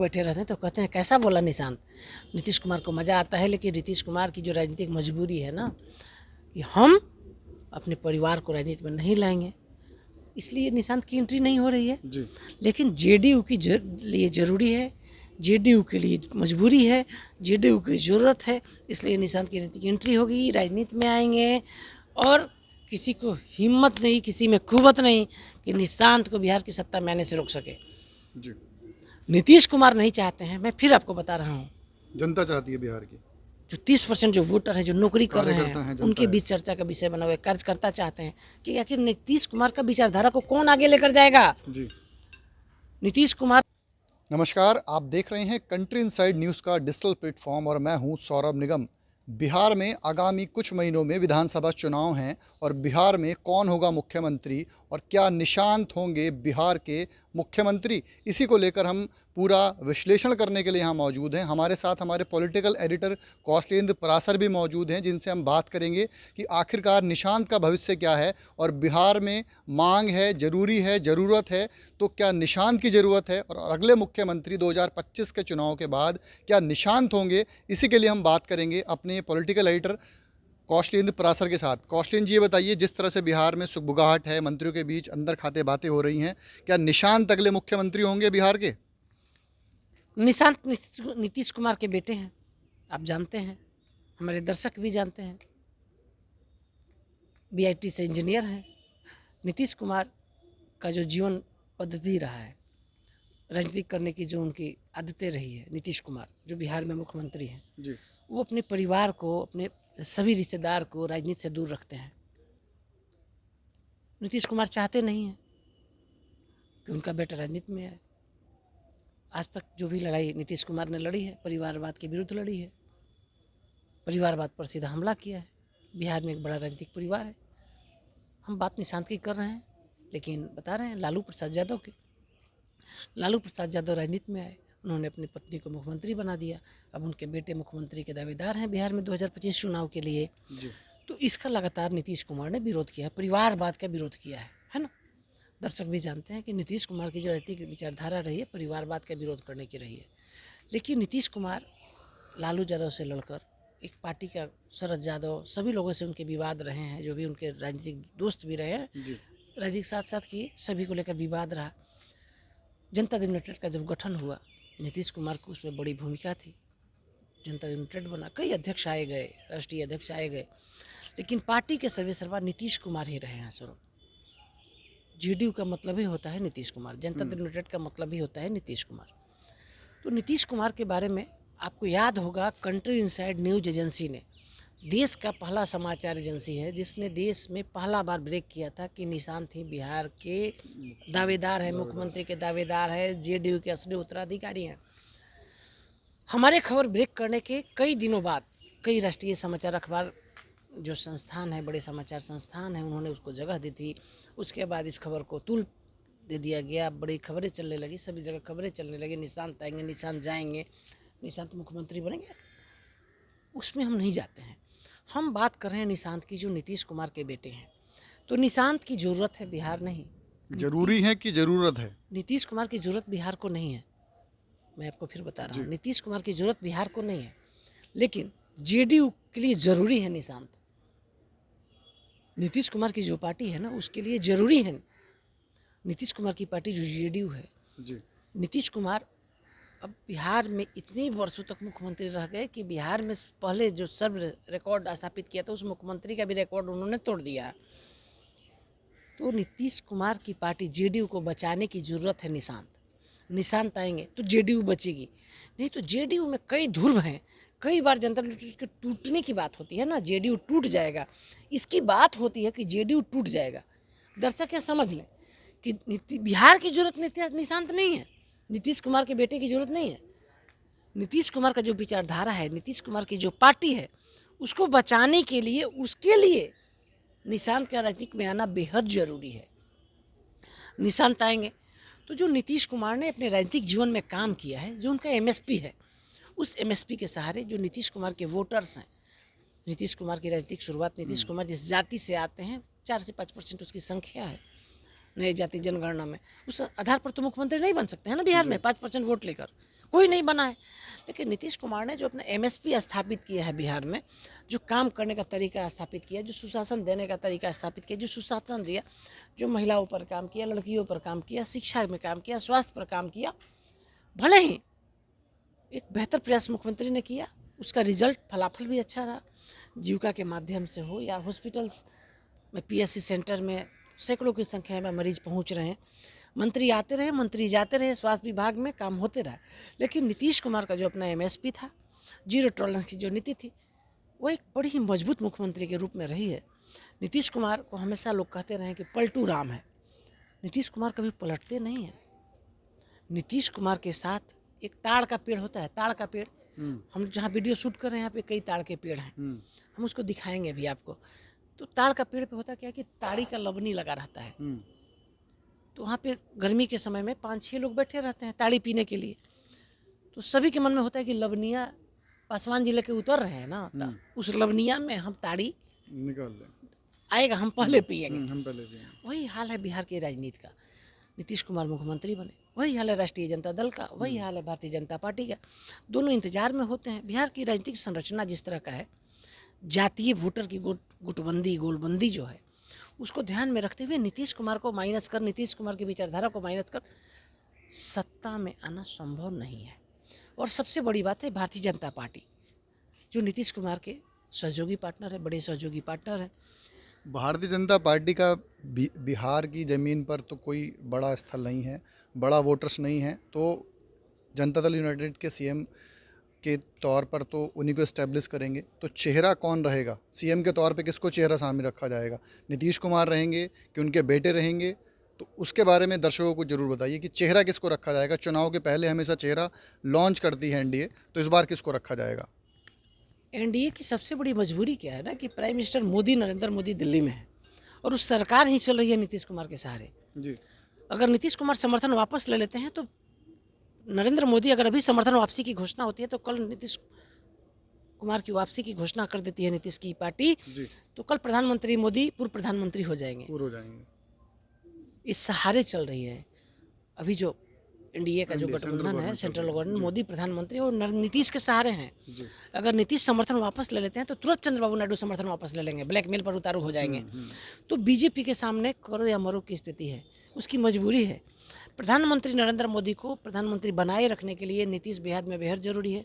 बैठे रहते हैं तो कहते हैं कैसा बोला निशांत। नीतीश कुमार को मज़ा आता है, लेकिन नीतीश कुमार की जो राजनीतिक मजबूरी है ना कि हम अपने परिवार को राजनीति में नहीं लाएंगे, इसलिए निशांत की एंट्री नहीं हो रही है जी। लेकिन जेडीयू की लिए ज़रूरी है, जेडीयू के लिए मजबूरी है, जेडीयू की ज़रूरत है, इसलिए निशांत की एंट्री होगी, राजनीति में आएंगे। और किसी को हिम्मत नहीं, किसी में कुव्वत नहीं कि निशांत को बिहार की सत्ता में आने से रोक सके। जी। नीतीश कुमार नहीं चाहते हैं, मैं फिर आपको बता रहा हूँ, जनता चाहती है बिहार की, जो 30% जो वोटर हैं, जो नौकरी कर रहे कार्यकर्ता हैं, हैं, जनता उनके है। बीच चर्चा का विषय बना हुआ है। कार्यकर्ता चाहते हैं कि आखिर नीतीश कुमार का विचारधारा को कौन आगे लेकर जाएगा। जी। नीतीश कुमार। नमस्कार, आप देख रहे हैं कंट्री इनसाइड न्यूज़ का डिजिटल प्लेटफॉर्म और मैं हूं सौरभ निगम। बिहार में आगामी कुछ महीनों में विधानसभा चुनाव हैं और बिहार में कौन होगा मुख्यमंत्री और क्या निशांत होंगे बिहार के मुख्यमंत्री, इसी को लेकर हम पूरा विश्लेषण करने के लिए यहाँ मौजूद हैं। हमारे साथ हमारे पॉलिटिकल एडिटर कौशलेंद्र पराशर भी मौजूद हैं, जिनसे हम बात करेंगे कि आखिरकार निशांत का भविष्य क्या है और बिहार में मांग है, ज़रूरी है, ज़रूरत है, तो क्या निशांत की ज़रूरत है और अगले मुख्यमंत्री 2025 के चुनाव के बाद क्या निशांत होंगे, इसी के लिए हम बात करेंगे अपने पॉलिटिकल एडिटर कौशलेंद्र पराशर के साथ। कौशलेंद्र जी, ये बताइए, जिस तरह से बिहार में सुगबुगाहट है, मंत्रियों के बीच अंदर खाते बातें हो रही हैं, क्या निशांत अगले मुख्यमंत्री होंगे बिहार के? निशांत नीतीश कुमार के बेटे हैं, आप जानते हैं, हमारे दर्शक भी जानते हैं, बीआईटी से इंजीनियर हैं। नीतीश कुमार का जो जीवन पद्धति रहा है, राजनीति करने की जो उनकी आदतें रही है, नीतीश कुमार जो बिहार में मुख्यमंत्री हैं जी। वो अपने परिवार को, अपने सभी रिश्तेदार को राजनीति से दूर रखते हैं। नीतीश कुमार चाहते नहीं हैं कि उनका बेटा राजनीति में आए। आज तक जो भी लड़ाई नीतीश कुमार ने लड़ी है, परिवारवाद के विरुद्ध लड़ी है, परिवारवाद पर सीधा हमला किया है। बिहार में एक बड़ा राजनीतिक परिवार है। हम बात निशांत की कर रहे हैं, लेकिन बता रहे हैं लालू प्रसाद यादव की। लालू प्रसाद यादव राजनीति में आए, उन्होंने अपनी पत्नी को मुख्यमंत्री बना दिया। अब उनके बेटे मुख्यमंत्री के दावेदार हैं बिहार में 2025 चुनाव के लिए। जी। तो इसका लगातार नीतीश कुमार ने विरोध किया है, परिवारवाद का विरोध किया है ना। दर्शक भी जानते हैं कि नीतीश कुमार की जो राजनीतिक विचारधारा रही है, परिवारवाद का विरोध करने की रही है। लेकिन नीतीश कुमार लालू यादव से लड़कर एक पार्टी का, शरद यादव, सभी लोगों से उनके विवाद रहे हैं, जो भी उनके राजनीतिक दोस्त भी रहे हैं, राजनीतिक साथ साथ किए, सभी को लेकर विवाद रहा। जनता दल यूनाइटेड का जब गठन हुआ, नीतीश कुमार को उसमें बड़ी भूमिका थी। जनता दल यूनाइटेड बना, कई अध्यक्ष आए गए, राष्ट्रीय अध्यक्ष आए गए, लेकिन पार्टी के सर्वेसर्वा नीतीश कुमार ही रहे हैं। सर, जेडीयू का मतलब ही होता है नीतीश कुमार, जनता दल यूनाइटेड का मतलब ही होता है नीतीश कुमार। तो नीतीश कुमार के बारे में आपको याद होगा, कंट्री इनसाइड न्यूज एजेंसी ने, देश का पहला समाचार एजेंसी है जिसने देश में पहला बार ब्रेक किया था कि निशांत ही बिहार के दावेदार है, मुख्यमंत्री के दावेदार है, जेडीयू के असली उत्तराधिकारी हैं। हमारे खबर ब्रेक करने के कई दिनों बाद कई राष्ट्रीय समाचार अखबार, जो संस्थान है, बड़े समाचार संस्थान हैं, उन्होंने उसको जगह दी थी। उसके बाद इस खबर को तुल दे दिया गया, बड़ी खबरें चलने लगी, सभी जगह खबरें चलने लगी, निशांत आएंगे, निशांत जाएंगे, निशांत मुख्यमंत्री बनेंगे। उसमें हम नहीं जाते हैं, हम बात कर रहे हैं निशांत की, जो नीतीश कुमार के बेटे हैं। तो निशांत की ज़रूरत है, बिहार नहीं। जरूरी है कि ज़रूरत है? नीतीश कुमार की ज़रूरत बिहार को नहीं है, मैं आपको फिर बता रहा हूँ, नीतीश कुमार की ज़रूरत बिहार को नहीं है, लेकिन जेडीयू के लिए ज़रूरी है निशांत। नीतीश कुमार की जो पार्टी है ना, उसके लिए ज़रूरी है नीतीश कुमार की पार्टी जो जेडीयू है। जी। नीतीश कुमार अब बिहार में इतने वर्षों तक मुख्यमंत्री रह गए कि बिहार में पहले जो सर्व रिकॉर्ड स्थापित किया था, उस मुख्यमंत्री का भी रिकॉर्ड उन्होंने तोड़ दिया। तो नीतीश कुमार की पार्टी जेडीयू को बचाने की ज़रूरत है निशांत आएंगे तो जेडीयू बचेगी, नहीं तो जेडीयू में कई ध्रुव हैं। कई बार जनता दल के टूटने की बात होती है ना, जेडीयू टूट जाएगा, इसकी बात होती है कि जेडीयू टूट जाएगा। दर्शक ये समझ लें कि बिहार की जरूरत निशांत नहीं है, नीतीश कुमार के बेटे की जरूरत नहीं है। नीतीश कुमार का जो विचारधारा है, नीतीश कुमार की जो पार्टी है, उसको बचाने के लिए, उसके लिए निशांत का राजनीति में आना बेहद जरूरी है। निशांत आएंगे तो जो नीतीश कुमार ने अपने राजनीतिक जीवन में काम किया है, जो उनका एमएसपी है, उस एमएसपी के सहारे जो नीतीश कुमार के वोटर्स हैं, नीतीश कुमार की राजनीतिक शुरुआत, नीतीश कुमार जिस जाति से आते हैं, 4 से 5% उसकी संख्या है, नई जाति जनगणना में, उस आधार पर तो मुख्यमंत्री नहीं बन सकते हैं ना बिहार में 5% वोट लेकर, कोई नहीं बना है। लेकिन नीतीश कुमार ने जो अपना एमएसपी स्थापित किया है बिहार में, जो काम करने का तरीका स्थापित किया, जो सुशासन देने का तरीका स्थापित किया, जो सुशासन दिया, जो महिलाओं पर काम किया, लड़कियों पर काम किया, शिक्षा में काम किया, स्वास्थ्य पर काम किया, भले ही एक बेहतर प्रयास मुख्यमंत्री ने किया, उसका रिजल्ट फलाफल भी अच्छा रहा। जीविका के माध्यम से हो या हॉस्पिटल्स में, पीएससी सेंटर में सैकड़ों की संख्या में मरीज पहुंच रहे हैं। मंत्री आते रहे, मंत्री जाते रहे, स्वास्थ्य विभाग में काम होते रहा। लेकिन नीतीश कुमार का जो अपना एमएसपी था, जीरो टॉलरेंस की जो नीति थी, वो एक बड़ी ही मजबूत मुख्यमंत्री के रूप में रही है। नीतीश कुमार को हमेशा लोग कहते रहे कि पलटू राम है। नीतीश कुमार कभी पलटते नहीं हैं। नीतीश कुमार के साथ एक ताड़ का पेड़ होता है, ताड़ का पेड़, हम जहाँ वीडियो शूट कर रहे हैं यहाँ पे कई ताड़ के पेड़ हैं, हम उसको दिखाएंगे भी आपको। तो ताड़ का पेड़ पे होता क्या कि ताड़ी का लबनी लगा रहता है, तो वहाँ पे गर्मी के समय में 5-6 लोग बैठे रहते हैं ताड़ी पीने के लिए। तो सभी के मन में होता है कि लबनिया पासवान जी लेके उतर रहे हैं ना, तो उस लबनिया में हम ताड़ी निकाल लें, आएगा, हम पहले पिएंगे। हम पहले पिएंगे। वही हाल है बिहार की राजनीति का। नीतीश कुमार मुख्यमंत्री बने, वही हाल है राष्ट्रीय जनता दल का, वही हाल है भारतीय जनता पार्टी का। दोनों इंतजार में होते हैं। बिहार की राजनीतिक संरचना जिस तरह का है, जातीय वोटर की गुटबंदी, गोलबंदी जो है, उसको ध्यान में रखते हुए नीतीश कुमार को माइनस कर, नीतीश कुमार की विचारधारा को माइनस कर सत्ता में आना संभव नहीं है। और सबसे बड़ी बात है भारतीय जनता पार्टी, जो नीतीश कुमार के सहयोगी पार्टनर है, बड़े सहयोगी पार्टनर है। भारतीय जनता पार्टी का बिहार की ज़मीन पर तो कोई बड़ा स्थल नहीं है, बड़ा वोटर्स नहीं है, तो जनता दल यूनाइटेड के सीएम के तौर पर तो उन्हीं को इस्टेब्लिश करेंगे। तो चेहरा कौन रहेगा सीएम के तौर पे, किसको चेहरा सामने रखा जाएगा? नीतीश कुमार रहेंगे कि उनके बेटे रहेंगे? तो उसके बारे में दर्शकों को जरूर बताइए कि चेहरा किसको रखा जाएगा। चुनाव के पहले हमेशा चेहरा लॉन्च करती है एनडीए, तो इस बार किसको रखा जाएगा? एनडीए की सबसे बड़ी मजबूरी क्या है ना कि प्राइम मिनिस्टर मोदी, नरेंद्र मोदी दिल्ली में है और उस सरकार ही चल रही है नीतीश कुमार के सहारे जी। अगर नीतीश कुमार समर्थन वापस ले लेते हैं तो नरेंद्र मोदी, अगर अभी समर्थन वापसी की घोषणा होती है तो कल नीतीश कुमार की वापसी की घोषणा कर देती है नीतीश की पार्टी जी। तो कल प्रधानमंत्री मोदी पूर्व प्रधानमंत्री हो जाएंगे। पूर्ण हो जाएंगे। इस सहारे चल रही है अभी जो एनडीए का जो गठबंधन है, सेंट्रल गवर्नमेंट, मोदी प्रधानमंत्री और नीतीश के सहारे हैं। अगर नीतीश समर्थन वापस ले लेते हैं तो तुरंत चंद्रबाबू नायडू समर्थन वापस ले लेंगे, ब्लैकमेल पर उतारू हो जाएंगे। तो बीजेपी के सामने करो या मरो की स्थिति है, उसकी मजबूरी है। प्रधानमंत्री नरेंद्र मोदी को प्रधानमंत्री बनाए रखने के लिए नीतीश बेहद में बेहद जरूरी है,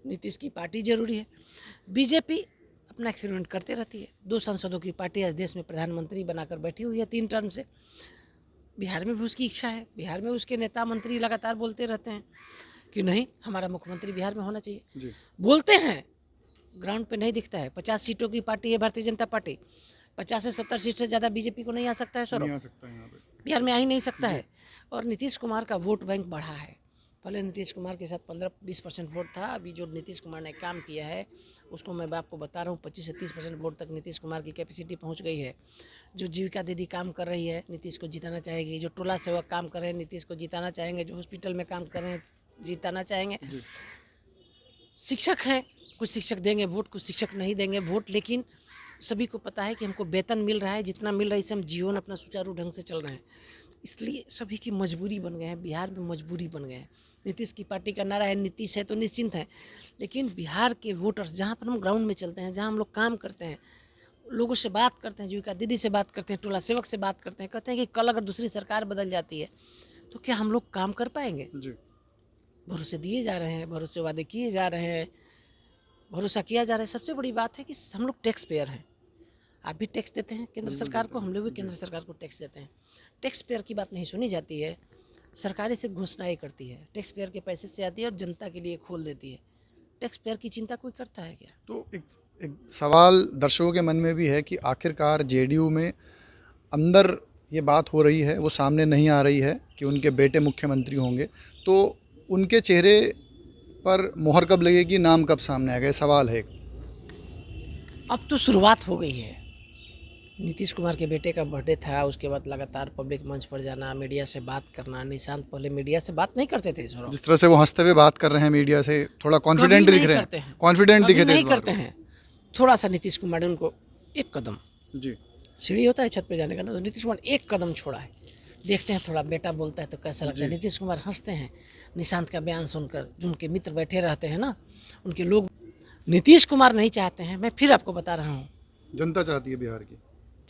नीतीश की पार्टी जरूरी है। बीजेपी अपना एक्सपेरिमेंट करते रहती है। 2 सांसदों की पार्टी आज देश में प्रधानमंत्री बनाकर बैठी हुई है 3 टर्म से। बिहार में भी उसकी इच्छा है, बिहार में उसके नेता मंत्री लगातार बोलते रहते हैं कि नहीं, हमारा मुख्यमंत्री बिहार में होना चाहिए जी। बोलते हैं, ग्राउंड पे नहीं दिखता है। 50 सीटों की पार्टी है भारतीय जनता पार्टी, 50 से 70 सीट से ज़्यादा बीजेपी को नहीं आ सकता है सौरभ, नहीं आ सकता है यहाँ पे, बिहार में आ ही नहीं सकता है। और नीतीश कुमार का वोट बैंक बढ़ा है। पहले नीतीश कुमार के साथ 15-20% वोट था, अभी जो नीतीश कुमार ने काम किया है उसको मैं आपको बता रहा हूँ, 25 से 30% वोट तक नीतीश कुमार की कैपेसिटी पहुँच गई है। जो जीविका दीदी काम कर रही है, नीतीश को जिताना चाहेगी। जो टोला सेवक काम कर रहे हैं, नीतीश को जिताना चाहेंगे। जो हॉस्पिटल में काम कर रहे हैं, जिताना चाहेंगे। शिक्षक हैं, कुछ शिक्षक देंगे वोट, कुछ शिक्षक नहीं देंगे वोट, लेकिन सभी को पता है कि हमको वेतन मिल रहा है, जितना मिल रहा है इससे हम जीवन अपना सुचारू ढंग से चल रहे हैं। इसलिए सभी की मजबूरी बन गए हैं, बिहार में मजबूरी बन गए हैं। नीतीश की पार्टी का नारा है नीतीश है तो निश्चिंत है, लेकिन बिहार के वोटर्स, जहाँ पर हम ग्राउंड में चलते हैं, जहाँ हम लोग काम करते हैं, लोगों से बात करते हैं, जीविका दीदी से बात करते हैं, टोला सेवक से बात करते हैं, कहते हैं कि कल अगर दूसरी सरकार बदल जाती है तो क्या हम लोग काम कर पाएंगे? भरोसे दिए जा रहे हैं, भरोसे वादे किए जा रहे हैं, भरोसा किया जा रहा है। सबसे बड़ी बात है कि हम लोग टैक्स पेयर हैं। आप भी टैक्स देते हैं केंद्र सरकार को, हम लोग भी केंद्र सरकार को टैक्स देते हैं। टैक्स पेयर की बात नहीं सुनी जाती है, सरकारें सिर्फ घोषणाएं करती है। टैक्स पेयर के पैसे से आती है और जनता के लिए खोल देती है। टैक्स पेयर की चिंता कोई करता है क्या? तो एक सवाल दर्शकों के मन में भी है कि आखिरकार जेडीयू में अंदर ये बात हो रही है, वो सामने नहीं आ रही है कि उनके बेटे मुख्यमंत्री होंगे, तो उनके चेहरे पर मोहर कब लगेगी, नाम कब सामने आएगा, ये सवाल है। अब तो शुरुआत हो गई है। नीतीश कुमार के बेटे का बर्थडे था, उसके बाद लगातार पब्लिक मंच पर जाना, मीडिया से बात करना। निशांत पहले मीडिया से बात नहीं करते थे, जिस तरह से वो हंसते हुए बात कर रहे हैं मीडिया से, थोड़ा कॉन्फिडेंट दिख रहे हैं, कॉन्फिडेंट दिखे थे, नहीं करते हैं। थोड़ा सा नीतीश कुमार ने उनको एक कदम, जी, सीढ़ी होता है छत पे जाने का ना, तो नीतीश कुमार एक कदम छोड़ा है। देखते हैं थोड़ा बेटा बोलता है तो कैसा लगता है। जी। नीतीश कुमार हंसते हैं निशांत का बयान सुनकर, जो उनके मित्र बैठे रहते हैं ना, उनके लोग। नीतीश कुमार नहीं चाहते हैं, मैं फिर आपको बता रहा हूँ, जनता चाहती है बिहार की।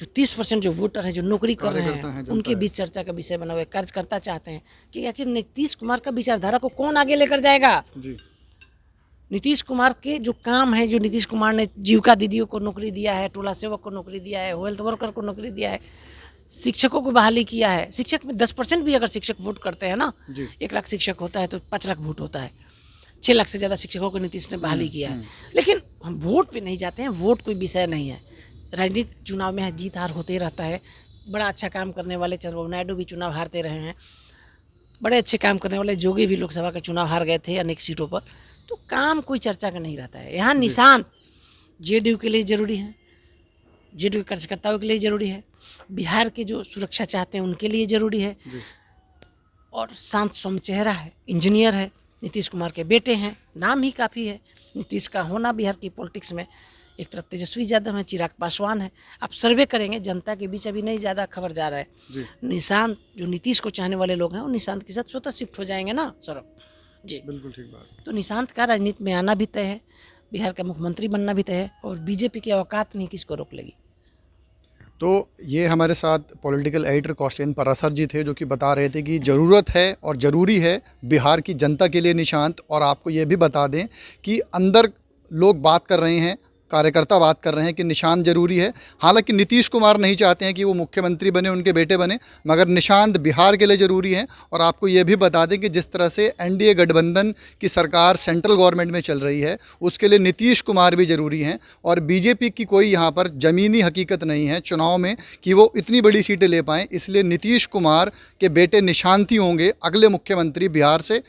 जो 30% जो वोटर हैं, जो नौकरी कर रहे कार्यकर्ता हैं, हैं, जनता उनके है। बीच चर्चा का विषय बना हुआ है। कार्यकर्ता चाहते हैं कि आखिर नीतीश कुमार का विचारधारा को कौन आगे लेकर जाएगा। जी। नीतीश कुमार के जो काम है, जो नीतीश कुमार ने जीविका दीदियों को नौकरी दिया है, टोला सेवक को नौकरी दिया है, हेल्थ वर्कर को नौकरी दिया है, शिक्षकों को बहाली किया है। शिक्षक में 10% भी अगर शिक्षक वोट करते हैं ना, जी। 1 लाख शिक्षक होता है तो 5 लाख वोट होता है। 6 लाख से ज़्यादा शिक्षकों को नीतीश ने बहाली किया है। लेकिन हम वोट पे नहीं जाते हैं, वोट कोई विषय नहीं है। राजनीतिक चुनाव में जीत हार होते रहता है। बड़ा अच्छा काम करने वाले चंद्रबाबू नायडू भी चुनाव हारते रहे हैं, बड़े अच्छे काम करने वाले जोगी भी लोकसभा का चुनाव हार गए थे अनेक सीटों पर। तो काम कोई चर्चा का नहीं रहता है। यहाँ निशान जेडीयू के लिए ज़रूरी है, जेडीयू के कार्यकर्ताओं के लिए ज़रूरी है, बिहार के जो सुरक्षा चाहते हैं उनके लिए ज़रूरी है। जी। और शांत सौम्य चेहरा है, इंजीनियर है, नीतीश कुमार के बेटे हैं, नाम ही काफ़ी है नीतीश का होना बिहार की पॉलिटिक्स में। एक तरफ तेजस्वी यादव है, चिराग पासवान है। आप सर्वे करेंगे जनता के बीच, अभी नहीं ज़्यादा खबर जा रहा है। जी। निशांत, जो नीतीश को चाहने वाले लोग हैं, वो निशांत के साथ स्वतः शिफ्ट हो जाएंगे ना सौरभ जी। बिल्कुल ठीक बात। तो निशांत का राजनीति में आना भी तय है, बिहार का मुख्यमंत्री बनना भी तय है, और बीजेपी की औकात नहीं किसको रोक लेगी। तो ये हमारे साथ पॉलिटिकल एडिटर कौशलेन परासर जी थे, जो कि बता रहे थे कि ज़रूरत है और ज़रूरी है बिहार की जनता के लिए निशांत। और आपको ये भी बता दें कि अंदर लोग बात कर रहे हैं, कार्यकर्ता बात कर रहे हैं कि निशांत ज़रूरी है। हालांकि नीतीश कुमार नहीं चाहते हैं कि वो मुख्यमंत्री बने, उनके बेटे बने, मगर निशांत बिहार के लिए ज़रूरी है। और आपको ये भी बता दें कि जिस तरह से एनडीए गठबंधन की सरकार सेंट्रल गवर्नमेंट में चल रही है, उसके लिए नीतीश कुमार भी ज़रूरी हैं। और बीजेपी की कोई यहाँ पर ज़मीनी हकीकत नहीं है चुनाव में कि वो इतनी बड़ी सीटें ले पाएँ, इसलिए नीतीश कुमार के बेटे निशांत ही होंगे अगले मुख्यमंत्री बिहार से।